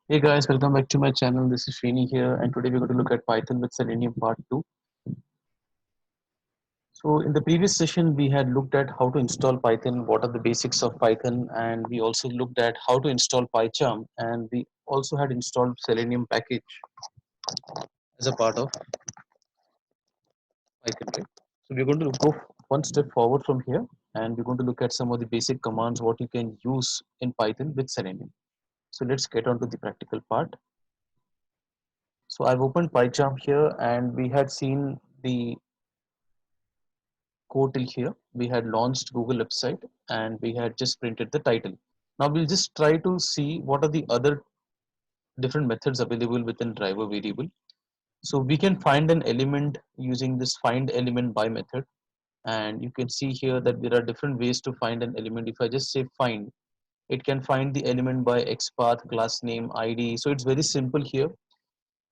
Hey guys, welcome back to my channel. This is Srini here, and today we're going to look at Python with Selenium Part 2. So, in the previous session, we had looked at how to install Python, what are the basics of Python, and we also looked at how to install PyCharm, and we also had installed Selenium package as a part of Python, right? So, we're going to go one step forward from here, and we're going to look at some of the basic commands what you can use in Python with Selenium. So, let's get on to the practical part. So, I've opened PyCharm here, and we had seen the code till here. We had launched Google website and we had just printed the title. Now we'll just try to see what are the other different methods available within driver variable. So we can find an element using this find element by method, and you can see here that there are different ways to find an element. If I just say find, it can find the element by XPath, class name, ID. So it's very simple here.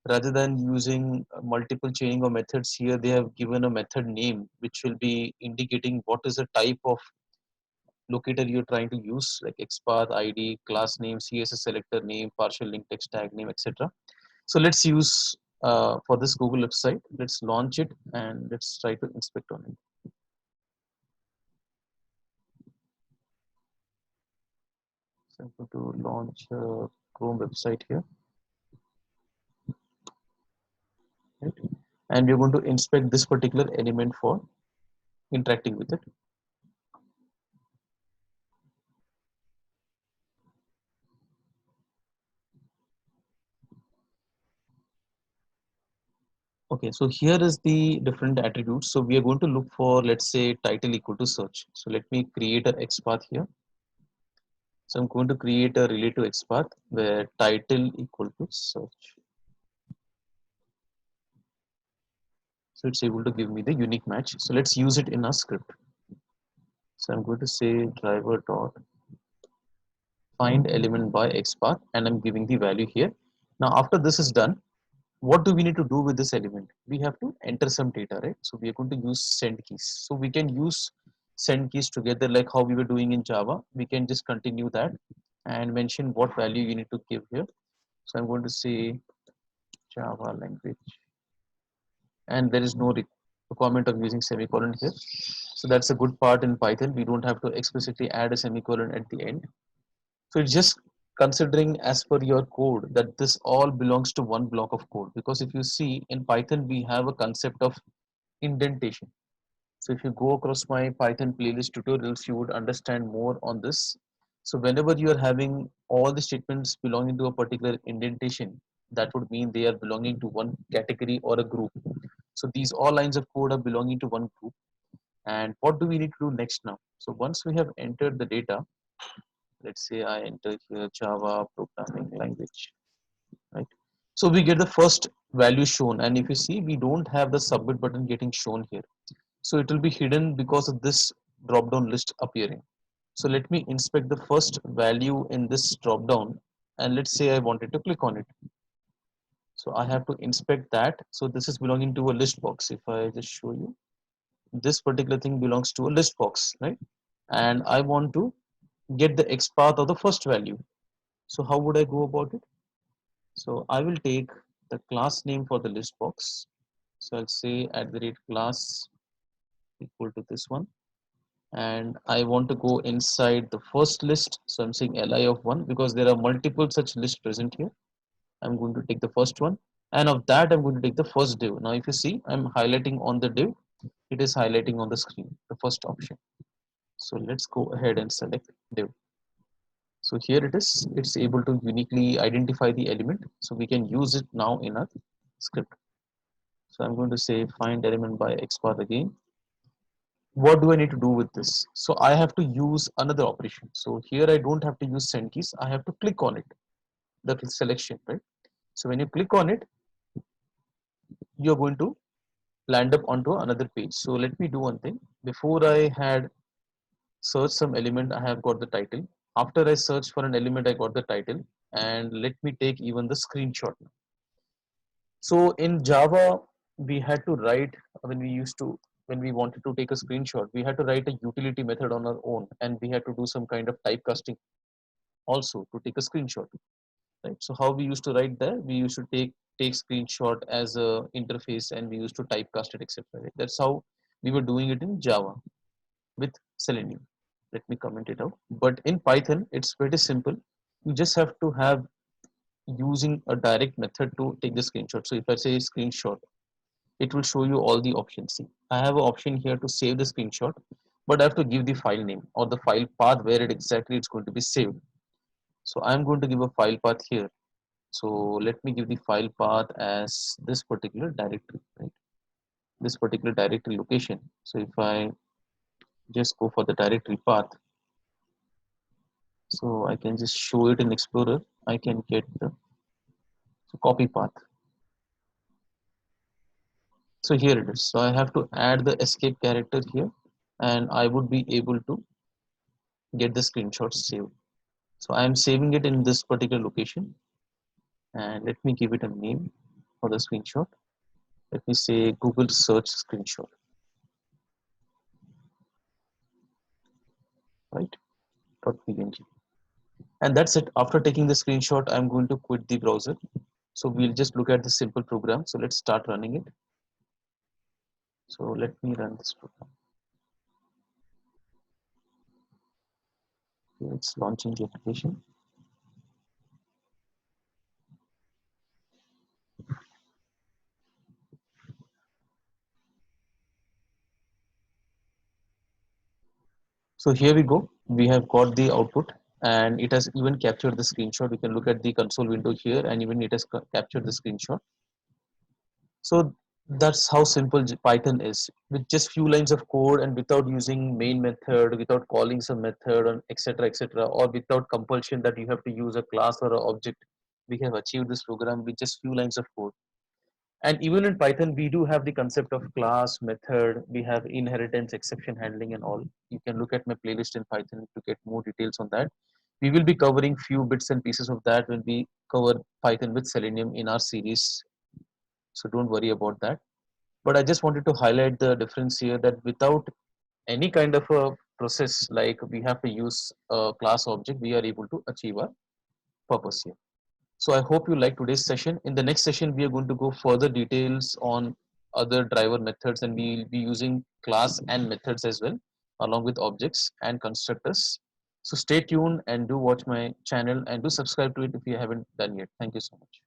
Rather than using multiple chaining of methods, here they have given a method name which will be indicating what is the type of locator you're trying to use, like XPath, ID, class name, CSS selector name, partial link text tag name, etc. So let's use for this Google website, let's launch it and let's try to inspect on it. So I'm going to launch Chrome website here, right? And we're going to inspect this particular element for interacting with it. Okay, so here is the different attributes. So we are going to look for, let's say, title equal to search. So let me create an XPath here. So I'm going to create a relay to XPath where title equal to search. So it's able to give me the unique match. So let's use it in our script. So I'm going to say driver dot find element by XPath and I'm giving the value here. Now after this is done, what do we need to do with this element? We have to enter some data, right? So we are going to use send keys. So we can use send keys together like how we were doing in Java. We can just continue that and mention what value you need to give here. So I'm going to say Java language, and there is no requirement of using semicolon here. So that's a good part in Python. We don't have to explicitly add a semicolon at the end. So it's just considering as per your code that this all belongs to one block of code, because if you see in Python we have a concept of indentation. So if you go across my Python playlist tutorials, you would understand more on this. So whenever you are having all the statements belonging to a particular indentation, that would mean they are belonging to one category or a group. So these all lines of code are belonging to one group. And what do we need to do next now? So once we have entered the data, let's say I enter here Java programming language, right? So we get the first value shown. And if you see, we don't have the submit button getting shown here. So it will be hidden because of this drop down list appearing. So let me inspect the first value in this drop down. And let's say I wanted to click on it. So I have to inspect that. So this is belonging to a list box. If I just show you, this particular thing belongs to a list box, right? And I want to get the XPath of the first value. So how would I go about it? So I will take the class name for the list box. So I'll say at the rate class equal to this one. And I want to go inside the first list. So I'm saying li of 1 because there are multiple such lists present here. I'm going to take the first one. And of that, I'm going to take the first div. Now, if you see, I'm highlighting on the div. It is highlighting on the screen, the first option. So let's go ahead and select div. So here it is. It's able to uniquely identify the element. So we can use it now in our script. So I'm going to say find element by XPath again. What do I need to do with this? So I have to use another operation. So here I don't have to use send keys. I have to click on it, the selection, right? So when you click on it, you're going to land up onto another page. So let me do one thing. Before I had searched some element, I have got the title. After I search for an element, I got the title. And let me take even the screenshot. So in Java, we had to write when we wanted to take a screenshot, we had to write a utility method on our own, and we had to do some kind of typecasting also to take a screenshot. right? So how we used to write there, we used to take screenshot as a interface and we used to typecast it, etc. Right? That's how we were doing it in Java with Selenium. Let me comment it out. But in Python, it's pretty simple. You just have to have using a direct method to take the screenshot. So if I say screenshot, it will show you all the options. See, I have an option here to save the screenshot, but I have to give the file name or the file path where it exactly it's going to be saved. So I'm going to give a file path here. So let me give the file path as this particular directory, right? This particular directory location. So if I just go for the directory path, so I can just show it in Explorer. I can get the copy path. So here it is. So I have to add the escape character here, and I would be able to get the screenshot saved. So I am saving it in this particular location, and let me give it a name for the screenshot. Let me say Google search screenshot, right? .png. And that's it. After taking the screenshot, I'm going to quit the browser. So we'll just look at the simple program. So let's start running it. So let me run this program. Okay, it's launching the application. So here we go. We have got the output and it has even captured the screenshot. We can look at the console window here and even it has captured the screenshot. So that's how simple Python is. With just few lines of code and without using main method, without calling some method, and etc., or without compulsion that you have to use a class or an object, we have achieved this program with just few lines of code. And even in Python, we do have the concept of class, method, we have inheritance, exception handling, and all. You can look at my playlist in Python to get more details on that. We will be covering few bits and pieces of that when we cover Python with Selenium in our series. So don't worry about that. But I just wanted to highlight the difference here that without any kind of a process, like we have to use a class object, we are able to achieve our purpose here. So I hope you like today's session. In the next session, we are going to go further details on other driver methods and we'll be using class and methods as well, along with objects and constructors. So stay tuned and do watch my channel and do subscribe to it if you haven't done yet. Thank you so much.